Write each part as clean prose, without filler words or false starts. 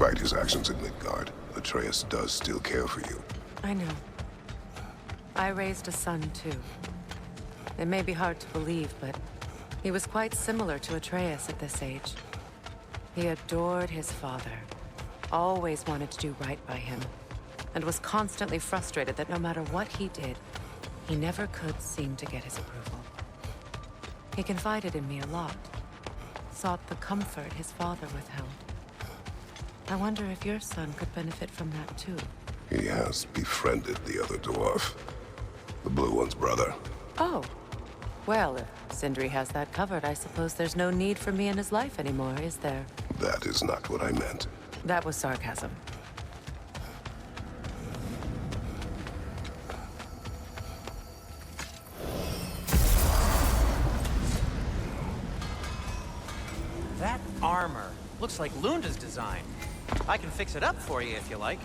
Despite his actions in Midgard, Atreus does still care for you. I know. I raised a son, too. It may be hard to believe, but he was quite similar to Atreus at this age. He adored his father, always wanted to do right by him, and was constantly frustrated that no matter what he did, he never could seem to get his approval. He confided in me a lot, sought the comfort his father withheld. I wonder if your son could benefit from that too. He has befriended the other dwarf. The blue one's brother. Oh. Well, if Sindri has that covered, I suppose there's no need for me in his life anymore, is there? That is not what I meant. That was sarcasm. That armor looks like Lunda's design. I can fix it up for you if you like.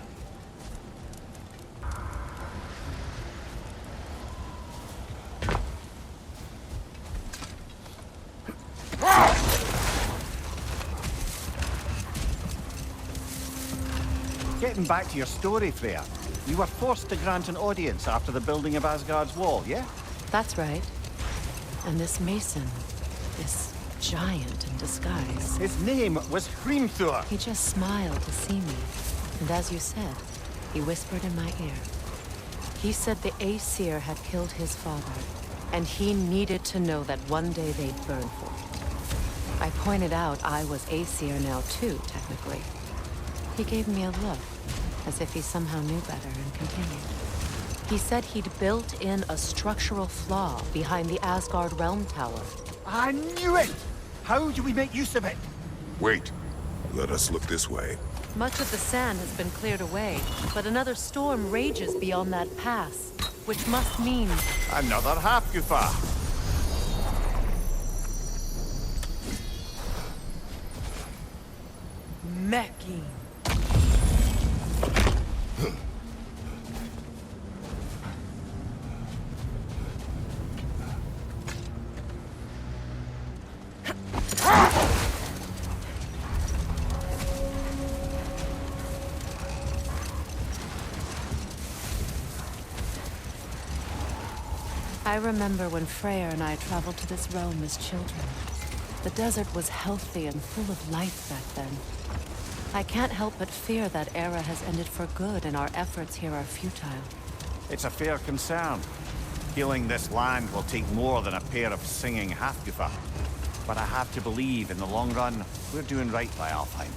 Getting back to your story, Freya. You were forced to grant an audience after the building of Asgard's wall, yeah? That's right. And this mason, this giant in disguise. His name was Hrimthur. He just smiled to see me. And as you said, he whispered in my ear. He said the Aesir had killed his father, and he needed to know that one day they'd burn for it. I pointed out I was Aesir now too, technically. He gave me a look, as if he somehow knew better, and continued. He said he'd built in a structural flaw behind the Asgard Realm Tower. I knew it! How do we make use of it? Wait. Let us look this way. Much of the sand has been cleared away, but another storm rages beyond that pass, which must mean... Another Hafgufa. Mecking. I remember when Freyr and I traveled to this realm as children. The desert was healthy and full of life back then. I can't help but fear that era has ended for good and our efforts here are futile. It's a fair concern. Healing this land will take more than a pair of singing Hafgufa. But I have to believe, in the long run, we're doing right by Alfheim.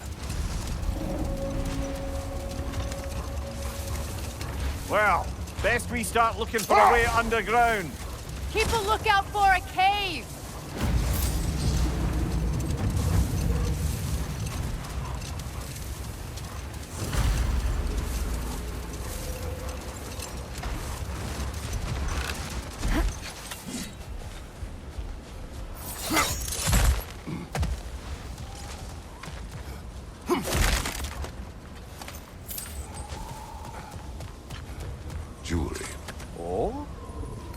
Well, best we start looking for a way underground. Keep a lookout for a cave! Jewelry. Oh?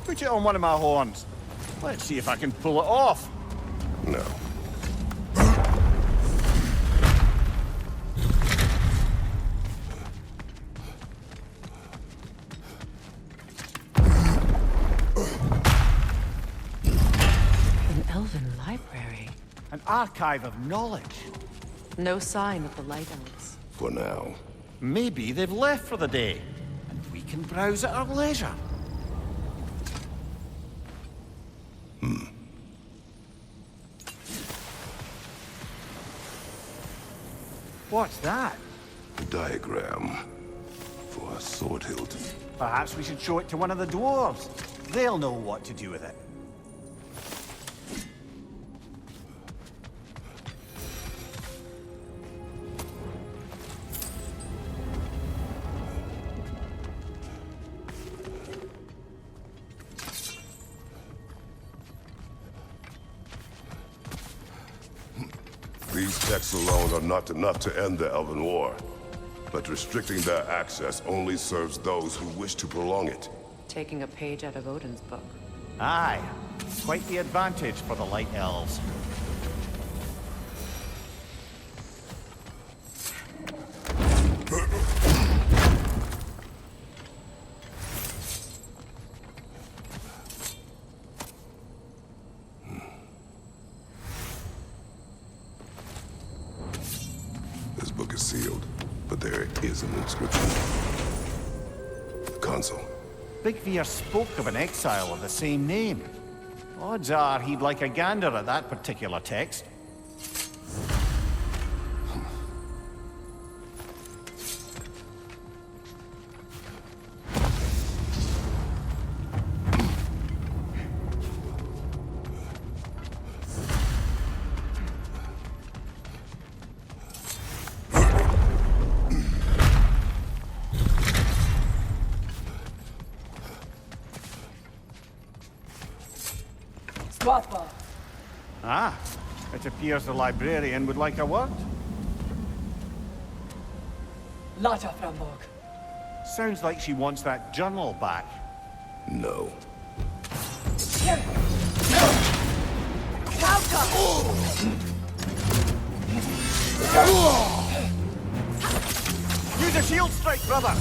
Put it on one of my horns. Let's see if I can pull it off. No. An elven library. An archive of knowledge. No sign of the Light Elves. For now. Maybe they've left for the day, and we can browse at our leisure. What's that? A diagram for a sword hilt. Perhaps we should show it to one of the dwarves. They'll know what to do with it. These texts alone are not enough to end the Elven War. But restricting their access only serves those who wish to prolong it. Taking a page out of Odin's book. Aye. Quite the advantage for the Light Elves. is an inscription. The console. Big Veer spoke of an exile of the same name. Odds are he'd like a gander at that particular text. Ah, it appears the librarian would like a word. Lata Frambog. Sounds like she wants that journal back. No. Use a shield strike, brother!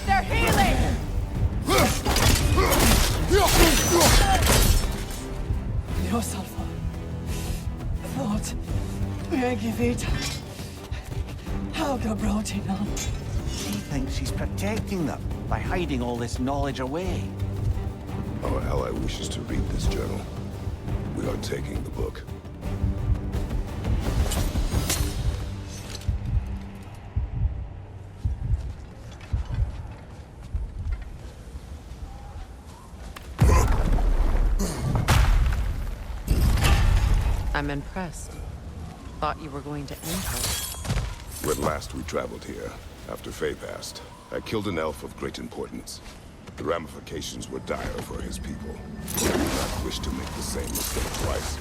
They're healing! Yosalfa. Thought. Megivita. Helga brought it on. She thinks she's protecting them by hiding all this knowledge away. Our ally wishes to read this journal. We are taking the book. I'm impressed. Thought you were going to end her. When last we traveled here, after Faye passed, I killed an elf of great importance. The ramifications were dire for his people. I do not wish to make the same mistake twice.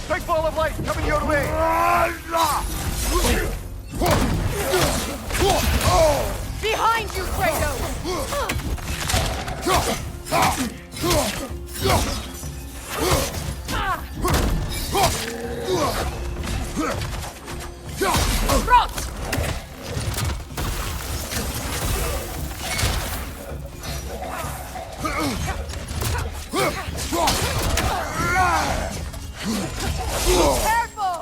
Big ball of light coming your way! Behind you, Kratos! Rot! Careful!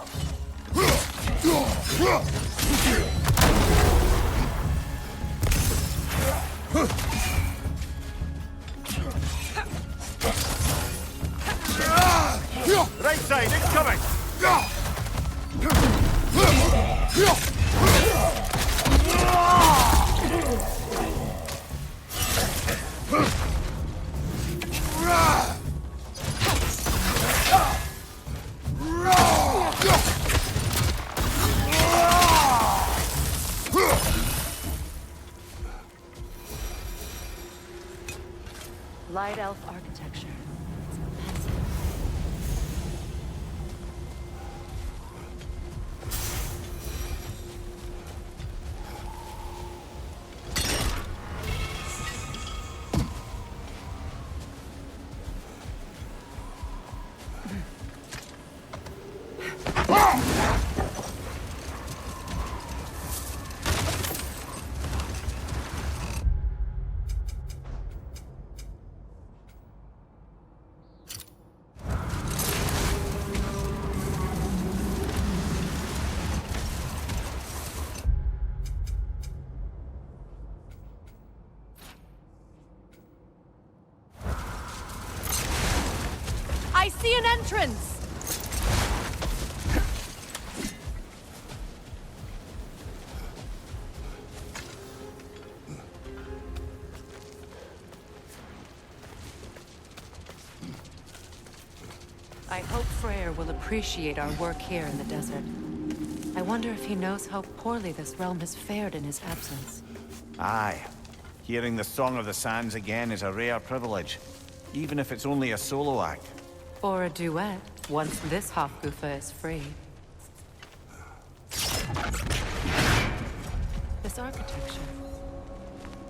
Right side, incoming! Light elf architecture. I see an entrance! I hope Freyr will appreciate our work here in the desert. I wonder if he knows how poorly this realm has fared in his absence. Aye. Hearing the Song of the Sands again is a rare privilege, even if it's only a solo act. Or a duet, once this Hafgufa is free. This architecture.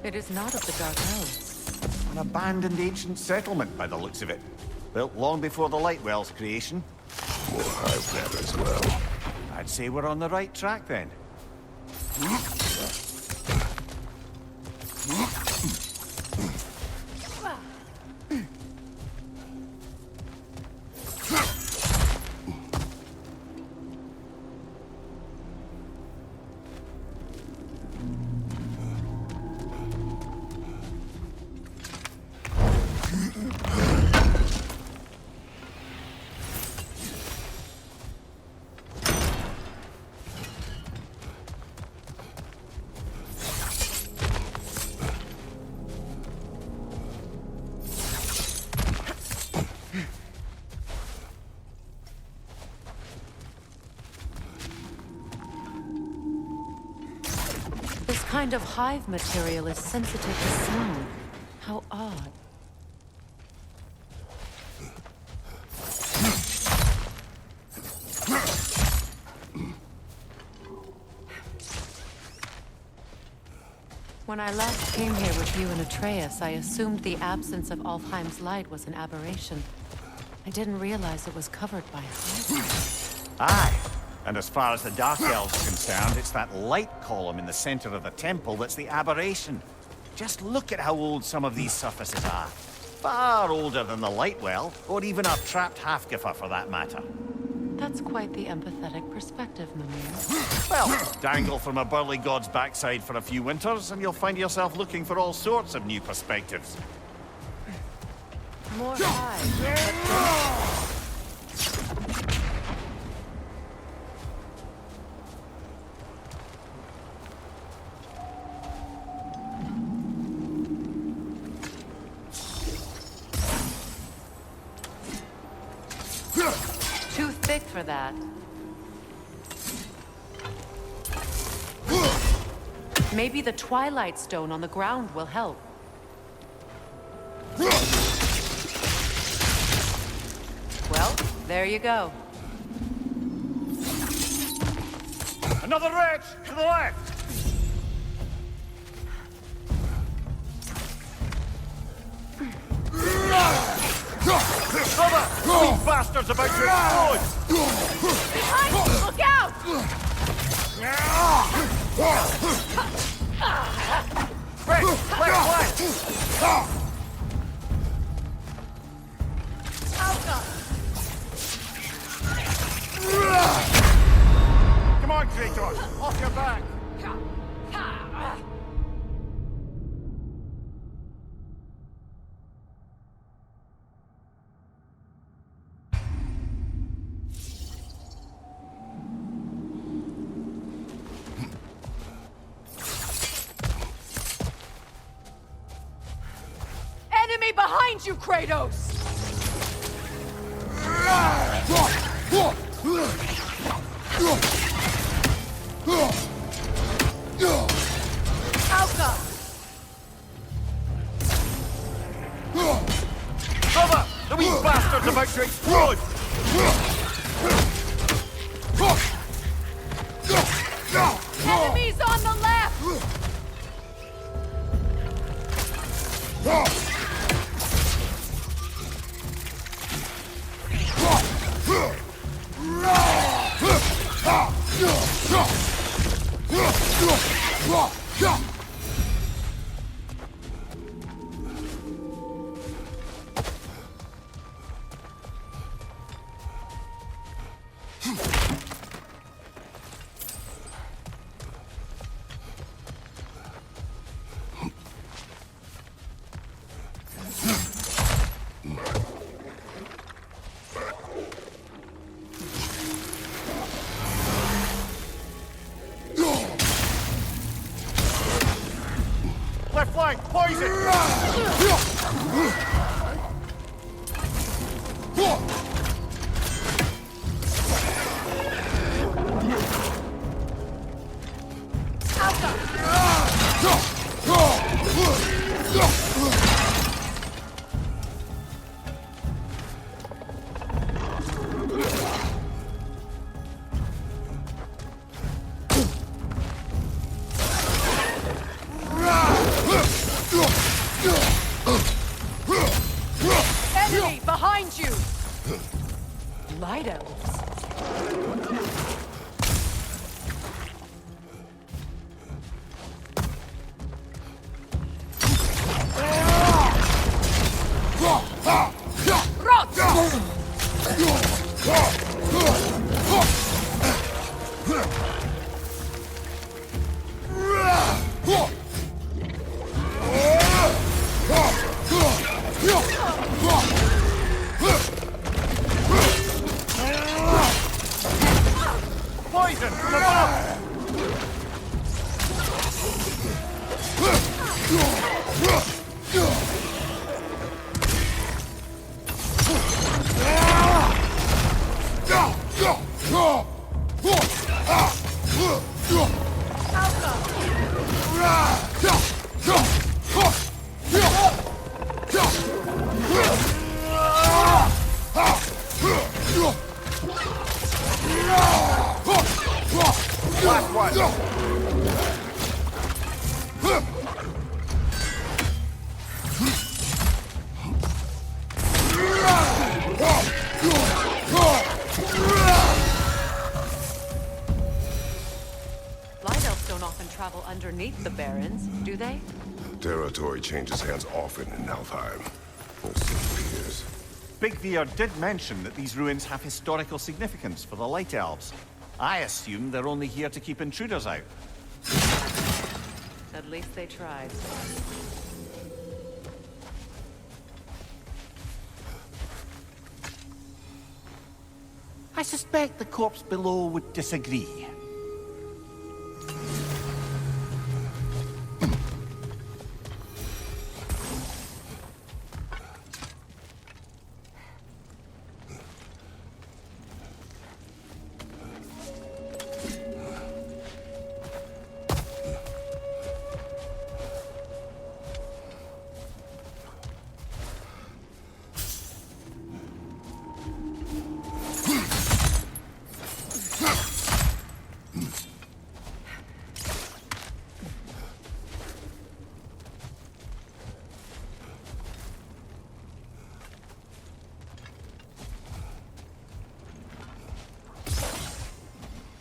It is not of the Dark Elves. An abandoned ancient settlement by the looks of it. Built long before the Lightwell's creation. We'll hide that as well. I'd say we're on the right track then. This kind of hive material is sensitive to sound. How odd. When I last came here with you and Atreus, I assumed the absence of Alfheim's light was an aberration. I didn't realize it was covered by hive. Aye. And as far as the Dark Elves are concerned, it's that light column in the center of the temple that's the aberration. Just look at how old some of these surfaces are. Far older than the Lightwell, or even our trapped Hafgufa for that matter. That's quite the empathetic perspective, Mimir. Well, dangle from a burly god's backside for a few winters, and you'll find yourself looking for all sorts of new perspectives. More hive. Too thick for that. Maybe the Twilight Stone on the ground will help. Well, there you go. Another wretch! To the left! Cover! These bastards about to explode! Behind you! Look out! Right! Left! Come on, Kratos! Off your back! Enemy behind you, Kratos! Alka! Cover! The wee bastard's about to explode! Enemies on the left! Left flank, poison! Enemy behind you! Light elves. Poison from above! Last one! Light elves don't often travel underneath the barons, do they? Territory changes hands often in Alfheim. Or so it appears. Big Veer did mention that these ruins have historical significance for the Light Elves. I assume they're only here to keep intruders out. At least they tried. I suspect the corpse below would disagree.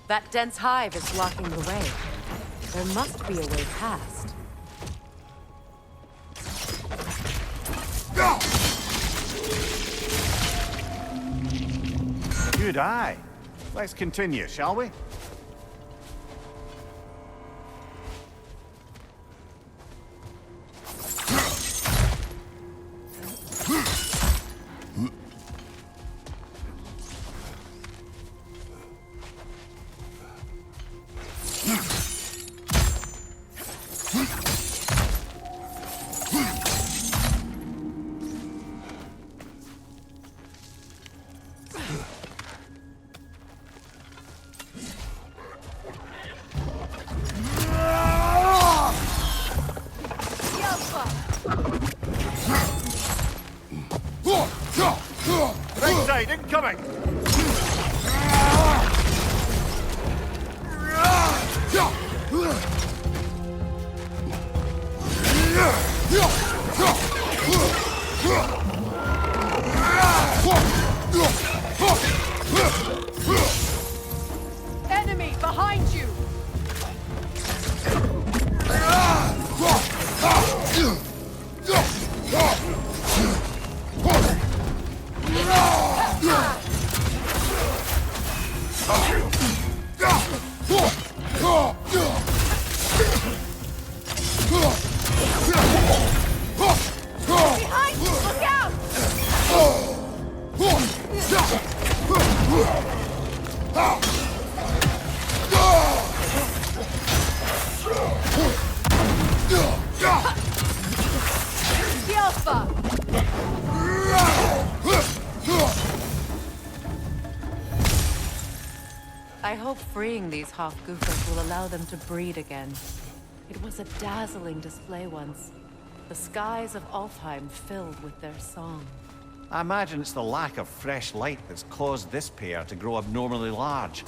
That dense hive is blocking the way. There must be a way past. Good eye. Let's continue, shall we? side, incoming! Enemy behind you! Behind you! Look out! The Alpha! I hope freeing these Hafgufas will allow them to breed again. It was a dazzling display once. The skies of Alfheim filled with their song. I imagine it's the lack of fresh light that's caused this pair to grow abnormally large.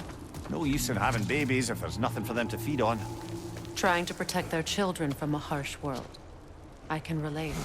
No use in having babies if there's nothing for them to feed on. Trying to protect their children from a harsh world. I can relate.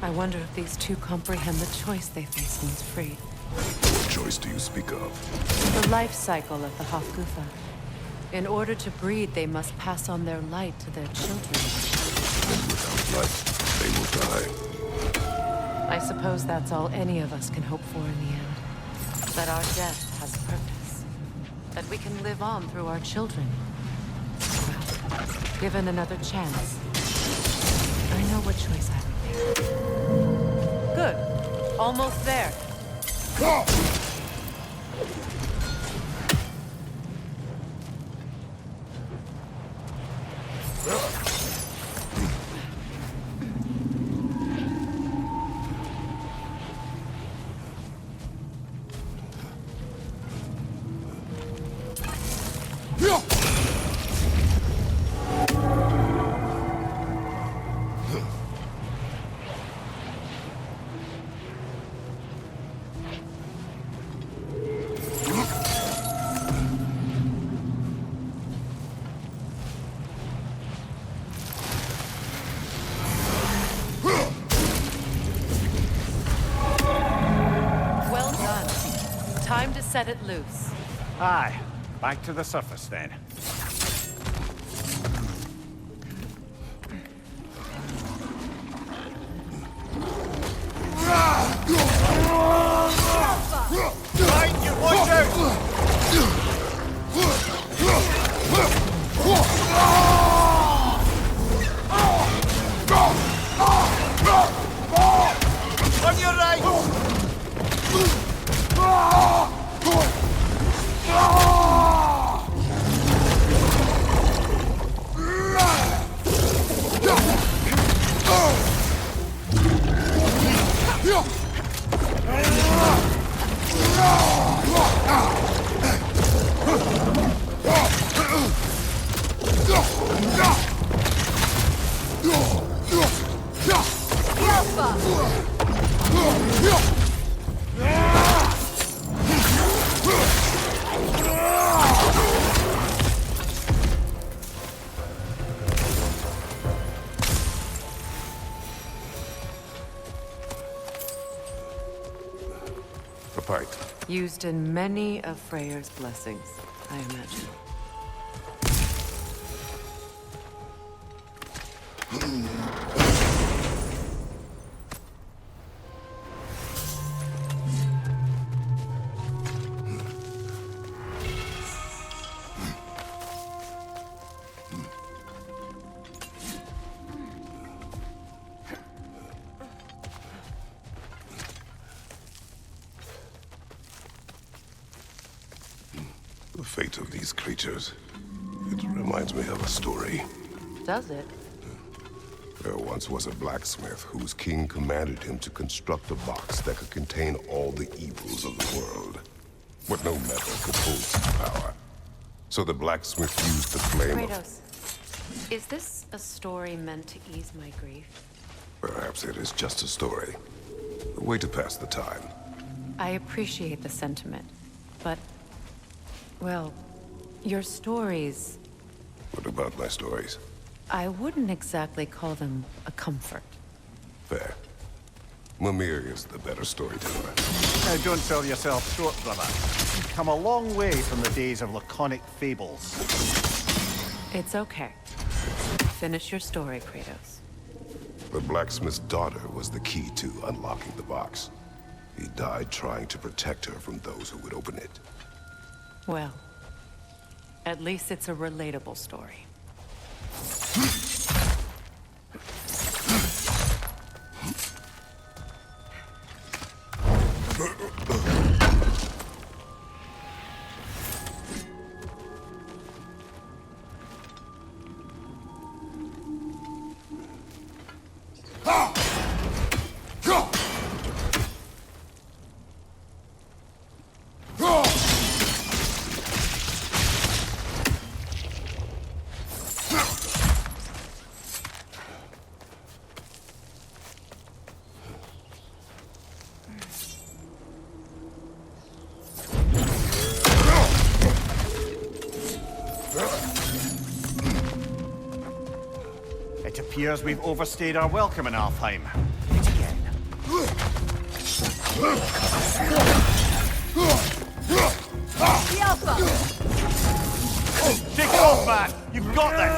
I wonder if these two comprehend the choice they face once freed. What choice do you speak of? The life cycle of the Hafgufa. In order to breed, they must pass on their light to their children. And without light, they will die. I suppose that's all any of us can hope for in the end. That our death has purpose. That we can live on through our children. Well, given another chance, I know what choice I would make. Good. Almost there. set it loose. Aye. Back to the surface then. Right, you watch out! On your right! A pipe. Used in many of Freyr's blessings, I imagine. The fate of these creatures. It reminds me of a story. Does it? There once was a blacksmith whose king commanded him to construct a box that could contain all the evils of the world. But no metal could hold such power. So the blacksmith used the flame of... Kratos, is this a story meant to ease my grief? Perhaps it is just a story. A way to pass the time. I appreciate the sentiment, but... well, your stories... What about my stories? I wouldn't exactly call them a comfort. Fair. Mimir is the better storyteller. Now don't sell yourself short, brother. You've come a long way from the days of laconic fables. It's okay. Finish your story, Kratos. The blacksmith's daughter was the key to unlocking the box. He died trying to protect her from those who would open it. Well, at least it's a relatable story. It appears we've overstayed our welcome in Alfheim. Hit again. The Alpha! Take it off, man! You've got this!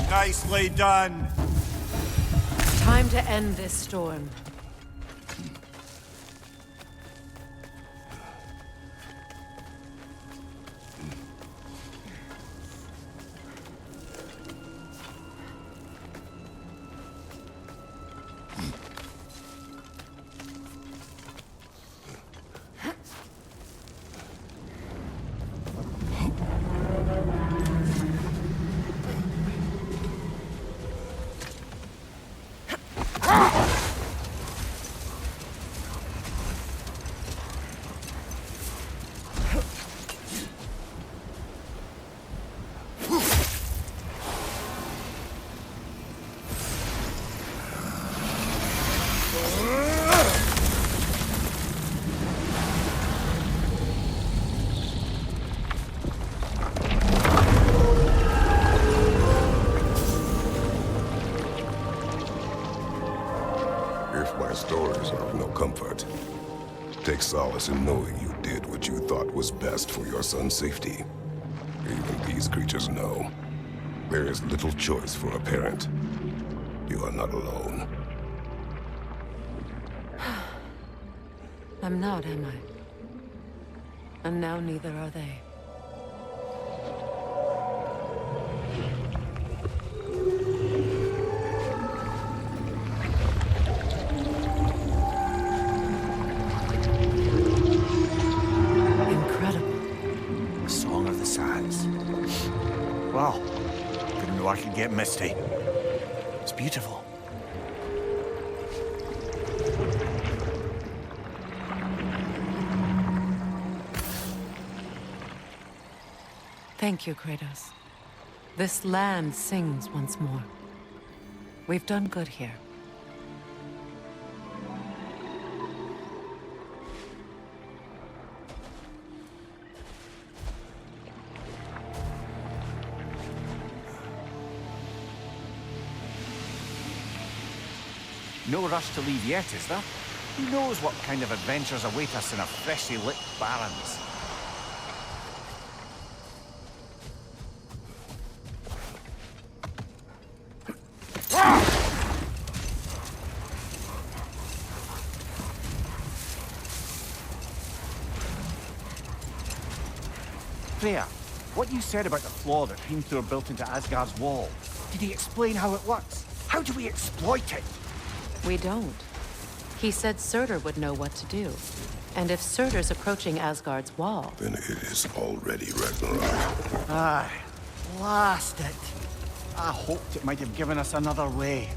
Nicely done! Time to end this storm. If my stories are of no comfort, take solace in knowing you did what you thought was best for your son's safety. Even these creatures know. There is little choice for a parent. You are not alone. I'm not, am I? And now neither are they. Wow. Didn't know I could get misty. It's beautiful. Thank you, Kratos. This land sings once more. We've done good here. No rush to leave yet, is there? Who knows what kind of adventures await us in our freshly lit barrens? Freya, what you said about the flaw that Hrimthur built into Asgard's wall, did he explain how it works? How do we exploit it? We don't. He said Surtur would know what to do. And if Surtur's approaching Asgard's wall... Then it is already Ragnarok. Aye, blast it. I hoped it might have given us another way.